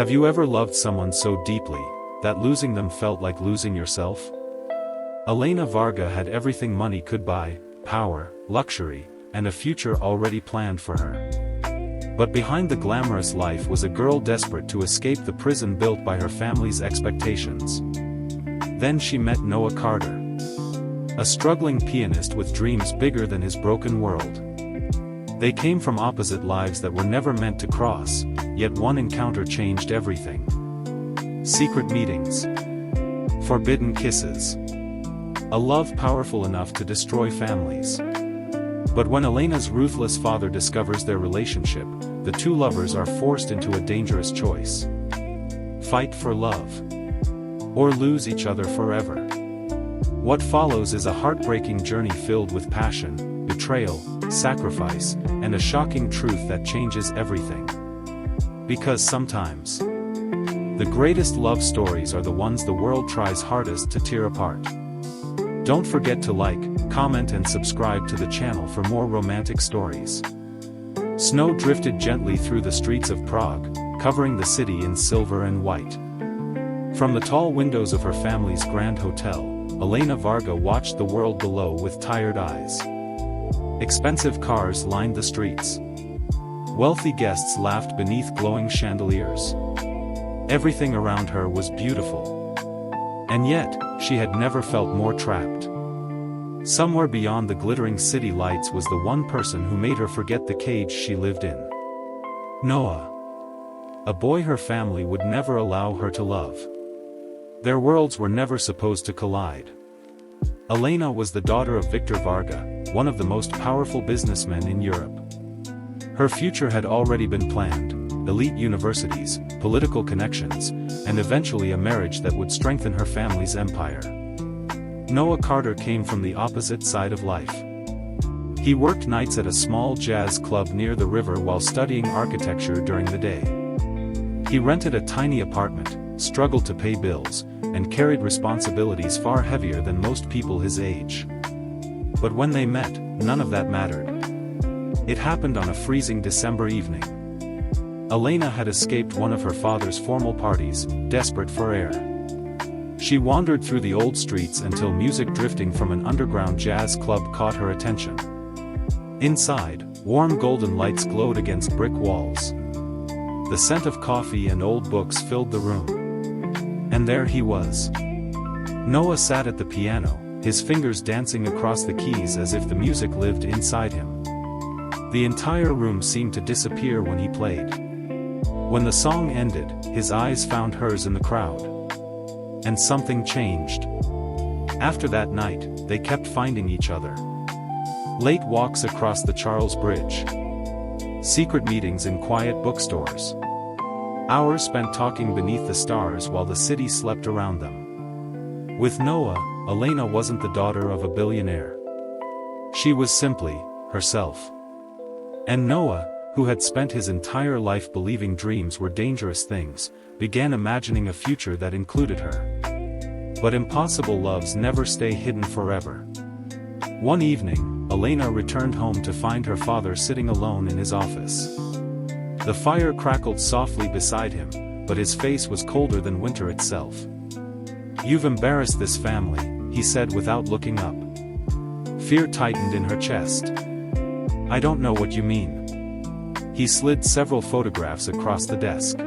Have you ever loved someone so deeply that losing them felt like losing yourself? Elena Varga had everything money could buy: power, luxury, and a future already planned for her. But behind the glamorous life was a girl desperate to escape the prison built by her family's expectations. Then she met Noah Carter, a struggling pianist with dreams bigger than his broken world. They came from opposite lives that were never meant to cross, yet one encounter changed everything. Secret meetings, forbidden kisses, a love powerful enough to destroy families. But when Elena's ruthless father discovers their relationship, the two lovers are forced into a dangerous choice: fight for love, or lose each other forever. What follows is a heartbreaking journey filled with passion, betrayal, sacrifice, and a shocking truth that changes everything. Because sometimes, the greatest love stories are the ones the world tries hardest to tear apart. Don't forget to like, comment and subscribe to the channel for more romantic stories. Snow drifted gently through the streets of Prague, covering the city in silver and white. From the tall windows of her family's grand hotel, Elena Varga watched the world below with tired eyes. Expensive cars lined the streets. Wealthy guests laughed beneath glowing chandeliers. Everything around her was beautiful. And yet, she had never felt more trapped. Somewhere beyond the glittering city lights was the one person who made her forget the cage she lived in. Noah. A boy her family would never allow her to love. Their worlds were never supposed to collide. Elena was the daughter of Victor Varga, one of the most powerful businessmen in Europe. Her future had already been planned: elite universities, political connections, and eventually a marriage that would strengthen her family's empire. Noah Carter came from the opposite side of life. He worked nights at a small jazz club near the river while studying architecture during the day. He rented a tiny apartment, struggled to pay bills, and carried responsibilities far heavier than most people his age. But when they met, none of that mattered. It happened on a freezing December evening. Elena had escaped one of her father's formal parties, desperate for air. She wandered through the old streets until music drifting from an underground jazz club caught her attention. Inside, warm golden lights glowed against brick walls. The scent of coffee and old books filled the room. And there he was. Noah sat at the piano, his fingers dancing across the keys as if the music lived inside him. The entire room seemed to disappear when he played. When the song ended, his eyes found hers in the crowd. And something changed. After that night, they kept finding each other. Late walks across the Charles Bridge. Secret meetings in quiet bookstores. Hours spent talking beneath the stars while the city slept around them. With Noah, Elena wasn't the daughter of a billionaire. She was simply herself. And Noah, who had spent his entire life believing dreams were dangerous things, began imagining a future that included her. But impossible loves never stay hidden forever. One evening, Elena returned home to find her father sitting alone in his office. The fire crackled softly beside him, but his face was colder than winter itself. "You've embarrassed this family," he said without looking up. Fear tightened in her chest. "I don't know what you mean." He slid several photographs across the desk.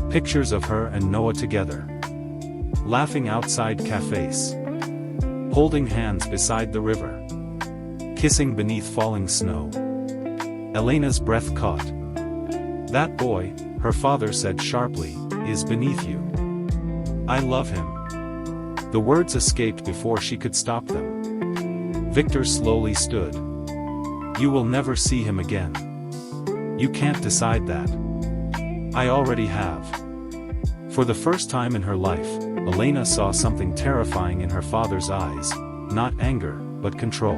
Pictures of her and Noah together. Laughing outside cafes. Holding hands beside the river. Kissing beneath falling snow. Elena's breath caught. "That boy," her father said sharply, "is beneath you. I love him." The words escaped before she could stop them. Victor slowly stood. "You will never see him again. You can't decide that. I already have." For the first time in her life, Elena saw something terrifying in her father's eyes, not anger, but control.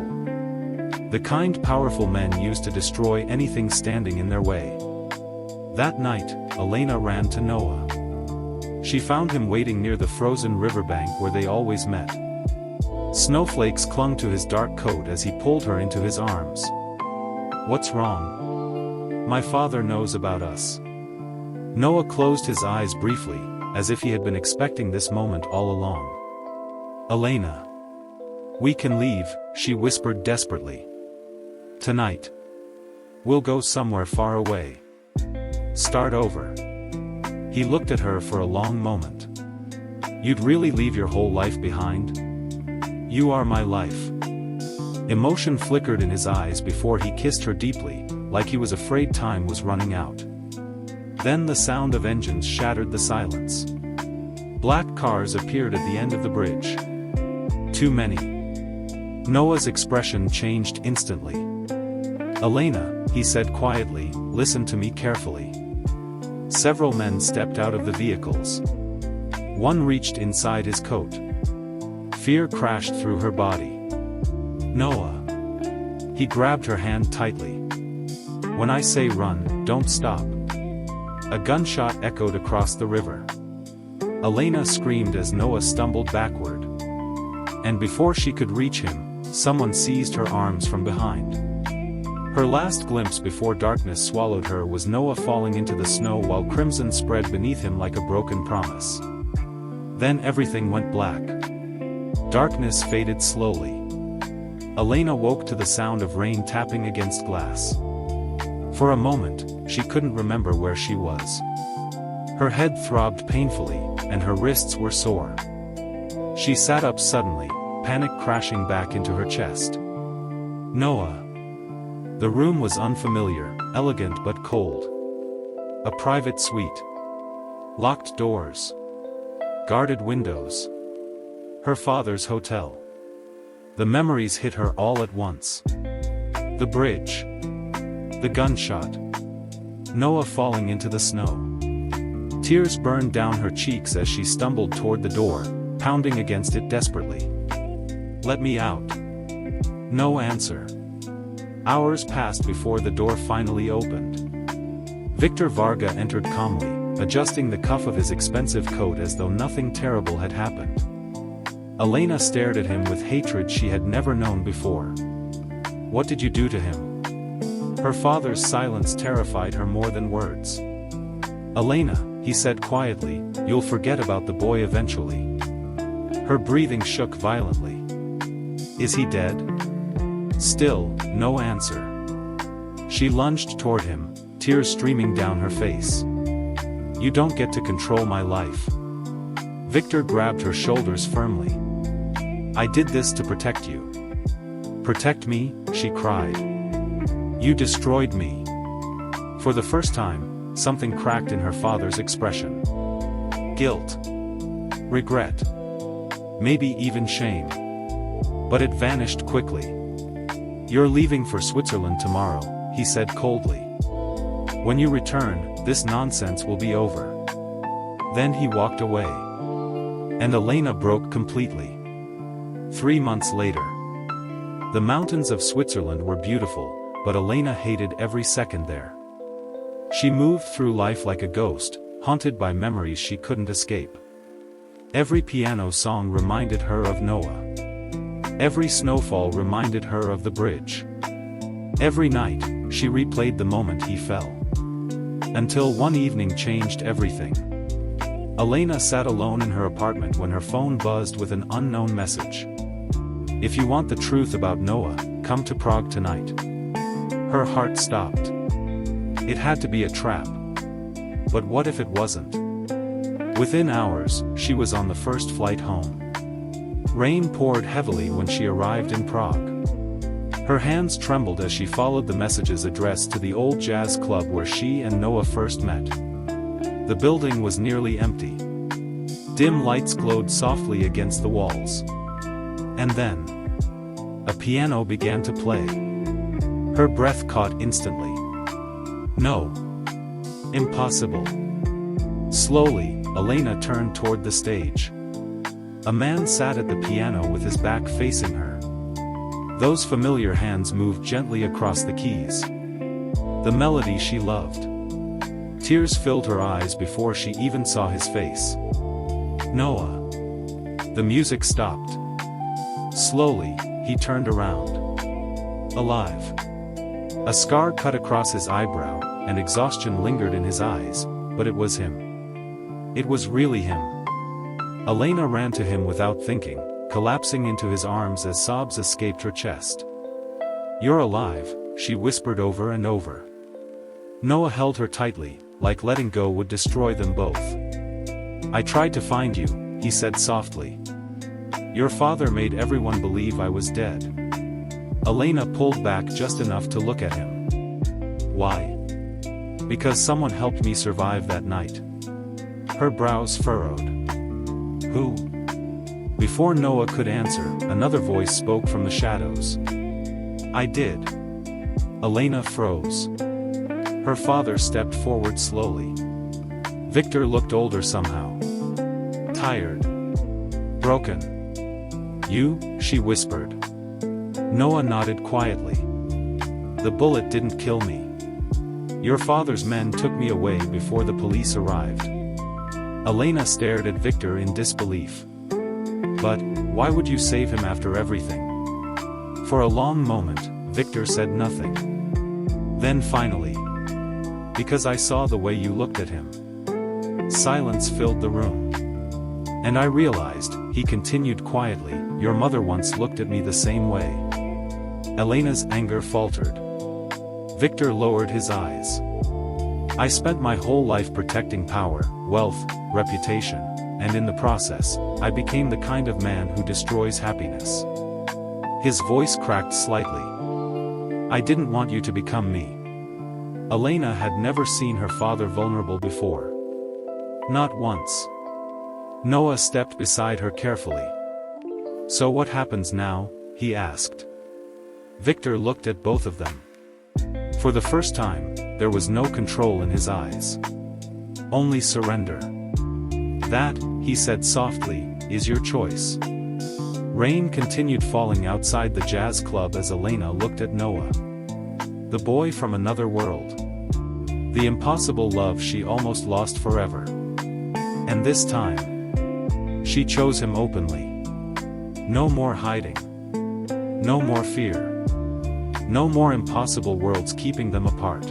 The kind powerful men used to destroy anything standing in their way. That night, Elena ran to Noah. She found him waiting near the frozen riverbank where they always met. Snowflakes clung to his dark coat as he pulled her into his arms. "What's wrong?" "My father knows about us." Noah closed his eyes briefly, as if he had been expecting this moment all along. "Elena. We can leave," she whispered desperately. "Tonight. We'll go somewhere far away. Start over." He looked at her for a long moment. "You'd really leave your whole life behind? You are my life." Emotion flickered in his eyes before he kissed her deeply, like he was afraid time was running out. Then the sound of engines shattered the silence. Black cars appeared at the end of the bridge. Too many. Noah's expression changed instantly. "Elena," he said quietly, "listen to me carefully." Several men stepped out of the vehicles. One reached inside his coat. Fear crashed through her body. "Noah." He grabbed her hand tightly. "When I say run, don't stop." A gunshot echoed across the river. Elena screamed as Noah stumbled backward. And before she could reach him, someone seized her arms from behind. Her last glimpse before darkness swallowed her was Noah falling into the snow while crimson spread beneath him like a broken promise. Then everything went black. Darkness faded slowly. Elena woke to the sound of rain tapping against glass. For a moment, she couldn't remember where she was. Her head throbbed painfully, and her wrists were sore. She sat up suddenly, panic crashing back into her chest. Noah. The room was unfamiliar, elegant but cold. A private suite. Locked doors. Guarded windows. Her father's hotel. The memories hit her all at once. The bridge. The gunshot. Noah falling into the snow. Tears burned down her cheeks as she stumbled toward the door, pounding against it desperately. "Let me out." No answer. Hours passed before the door finally opened. Victor Varga entered calmly, adjusting the cuff of his expensive coat as though nothing terrible had happened. Elena stared at him with hatred she had never known before. "What did you do to him?" Her father's silence terrified her more than words. "Elena," he said quietly, "you'll forget about the boy eventually." Her breathing shook violently. "Is he dead?" Still, no answer. She lunged toward him, tears streaming down her face. "You don't get to control my life." Victor grabbed her shoulders firmly. "I did this to protect you." "Protect me?" she cried. "You destroyed me." For the first time, something cracked in her father's expression. Guilt. Regret. Maybe even shame. But it vanished quickly. "You're leaving for Switzerland tomorrow," he said coldly. "When you return, this nonsense will be over." Then he walked away. And Elena broke completely. 3 months later. The mountains of Switzerland were beautiful, but Elena hated every second there. She moved through life like a ghost, haunted by memories she couldn't escape. Every piano song reminded her of Noah. Every snowfall reminded her of the bridge. Every night, she replayed the moment he fell. Until one evening changed everything. Elena sat alone in her apartment when her phone buzzed with an unknown message. "If you want the truth about Noah, come to Prague tonight." Her heart stopped. It had to be a trap. But what if it wasn't? Within hours, she was on the first flight home. Rain poured heavily when she arrived in Prague. Her hands trembled as she followed the messages addressed to the old jazz club where she and Noah first met. The building was nearly empty. Dim lights glowed softly against the walls. And then, a piano began to play. Her breath caught instantly. No. Impossible. Slowly, Elena turned toward the stage. A man sat at the piano with his back facing her. Those familiar hands moved gently across the keys. The melody she loved. Tears filled her eyes before she even saw his face. Noah. The music stopped. Slowly, he turned around. Alive. A scar cut across his eyebrow, and exhaustion lingered in his eyes, but it was him. It was really him. Elena ran to him without thinking, collapsing into his arms as sobs escaped her chest. "You're alive," she whispered over and over. Noah held her tightly, like letting go would destroy them both. "I tried to find you," he said softly. "Your father made everyone believe I was dead." Elena pulled back just enough to look at him. "Why?" "Because someone helped me survive that night." Her brows furrowed. "Who?" Before Noah could answer, another voice spoke from the shadows. "I did." Elena froze. Her father stepped forward slowly. Victor looked older somehow. Tired. Broken. "You?" she whispered. Noah nodded quietly. "The bullet didn't kill me. Your father's men took me away before the police arrived." Elena stared at Victor in disbelief. "But, why would you save him after everything?" For a long moment, Victor said nothing. Then finally, "Because I saw the way you looked at him." Silence filled the room. "And I realized," he continued quietly, "your mother once looked at me the same way." Elena's anger faltered. Victor lowered his eyes. "I spent my whole life protecting power, wealth, reputation, and in the process, I became the kind of man who destroys happiness." His voice cracked slightly. "I didn't want you to become me." Elena had never seen her father vulnerable before. Not once. Noah stepped beside her carefully. "So what happens now?" he asked. Victor looked at both of them. For the first time, there was no control in his eyes. Only surrender. "That," he said softly, "is your choice." Rain continued falling outside the jazz club as Elena looked at Noah. The boy from another world. The impossible love she almost lost forever. And this time, she chose him openly. No more hiding. No more fear. No more impossible worlds keeping them apart.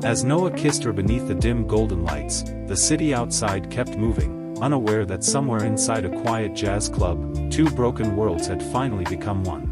As Noah kissed her beneath the dim golden lights, the city outside kept moving, unaware that somewhere inside a quiet jazz club, two broken worlds had finally become one.